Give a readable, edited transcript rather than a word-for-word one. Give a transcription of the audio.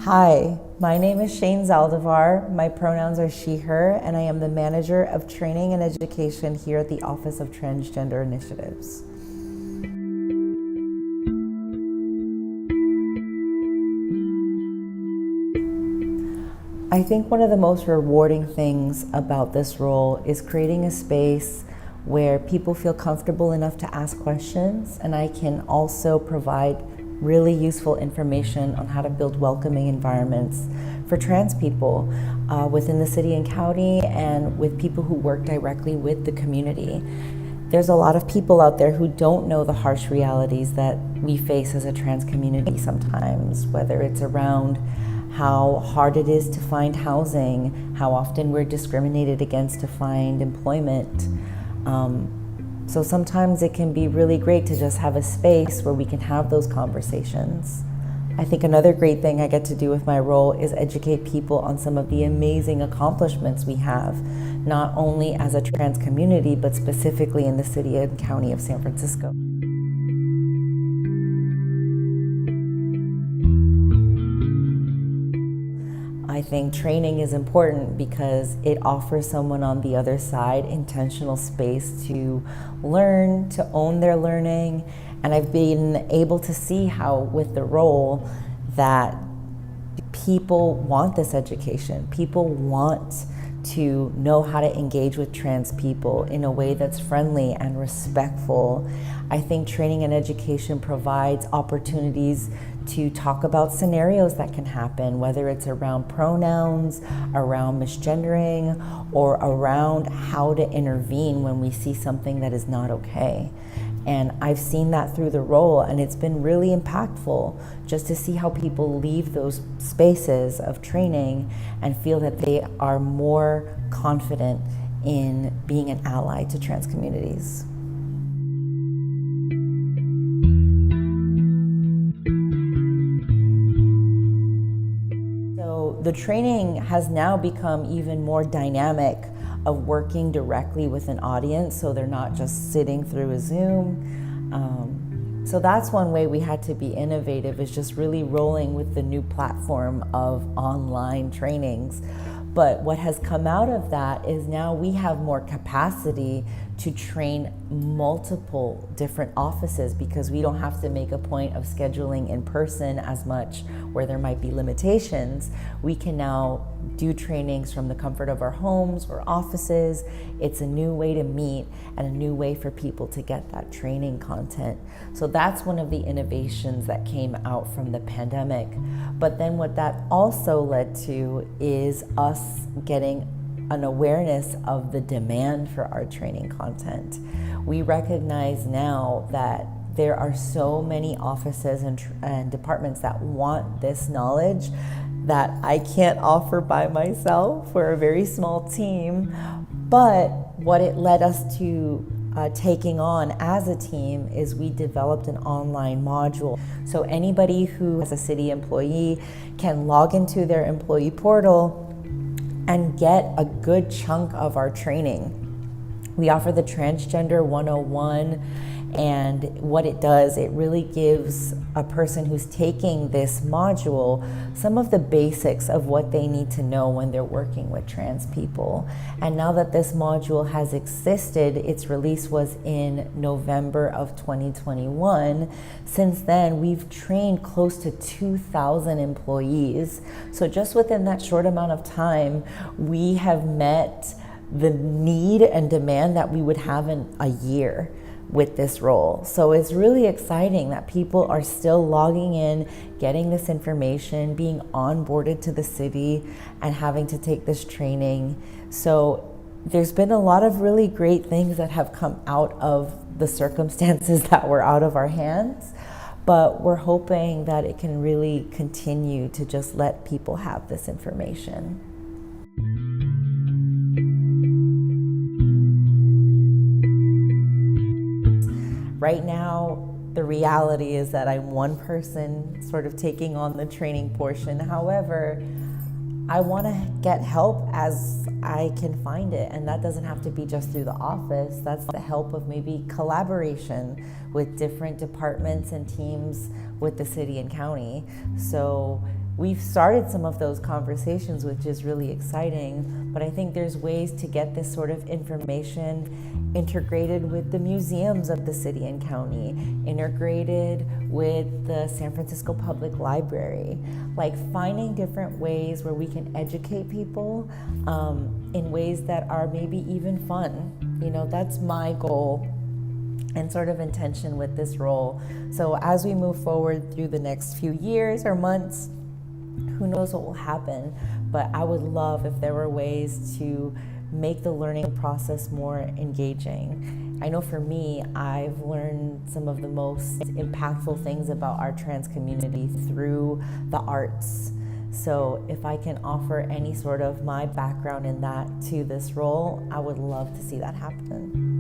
Hi, my name is Shane Zaldivar. My pronouns are she, her, and I am the Manager of Training and Education here at the Office of Transgender Initiatives. I think one of the most rewarding things about this role is creating a space where people feel comfortable enough to ask questions, and I can also provide really useful information on how to build welcoming environments for trans people within the city and county and with people who work directly with the community. There's a lot of people out there who don't know the harsh realities that we face as a trans community sometimes, whether it's around how hard it is to find housing, how often we're discriminated against to find employment. So sometimes it can be really great to just have a space where we can have those conversations. I think another great thing I get to do with my role is educate people on some of the amazing accomplishments we have, not only as a trans community, but specifically in the city and county of San Francisco. I think training is important because it offers someone on the other side intentional space to learn, to own their learning, and I've been able to see how with the role that people want this education. People want to know how to engage with trans people in a way that's friendly and respectful. I think training and education provides opportunities to talk about scenarios that can happen, whether it's around pronouns, around misgendering, or around how to intervene when we see something that is not okay. And I've seen that through the role, and it's been really impactful just to see how people leave those spaces of training and feel that they are more confident in being an ally to trans communities. So the training has now become even more dynamic of working directly with an audience, so they're not just sitting through a Zoom. So that's one way we had to be innovative, is just really rolling with the new platform of online trainings. But what has come out of that is now we have more capacity to train multiple different offices because we don't have to make a point of scheduling in person as much where there might be limitations. We can now do trainings from the comfort of our homes or offices. It's a new way to meet and a new way for people to get that training content. So that's one of the innovations that came out from the pandemic. But then what that also led to is us getting an awareness of the demand for our training content. We recognize now that there are so many offices and departments that want this knowledge that I can't offer by myself. We're a very small team, but what it led us to taking on as a team is we developed an online module. So anybody who is a city employee can log into their employee portal and get a good chunk of our training. We offer the Transgender 101, and what it does, it really gives a person who's taking this module some of the basics of what they need to know when they're working with trans people. And now that this module has existed, its release was in November of 2021. Since then, we've trained close to 2,000 employees. So just within that short amount of time, we have met the need and demand that we would have in a year with this role. So it's really exciting that people are still logging in, getting this information, being onboarded to the city, and having to take this training. So there's been a lot of really great things that have come out of the circumstances that were out of our hands, but we're hoping that it can really continue to just let people have this information. Right now, the reality is that I'm one person sort of taking on the training portion. However, I want to get help as I can find it, and that doesn't have to be just through the office. That's the help of maybe collaboration with different departments and teams with the city and county. So we've started some of those conversations, which is really exciting, but I think there's ways to get this sort of information integrated with the museums of the city and county, integrated with the San Francisco Public Library, like finding different ways where we can educate people in ways that are maybe even fun. That's my goal and sort of intention with this role. So as we move forward through the next few years or months, who knows what will happen, but I would love if there were ways to make the learning process more engaging. I know for me, I've learned some of the most impactful things about our trans community through the arts. So if I can offer any sort of my background in that to this role, I would love to see that happen.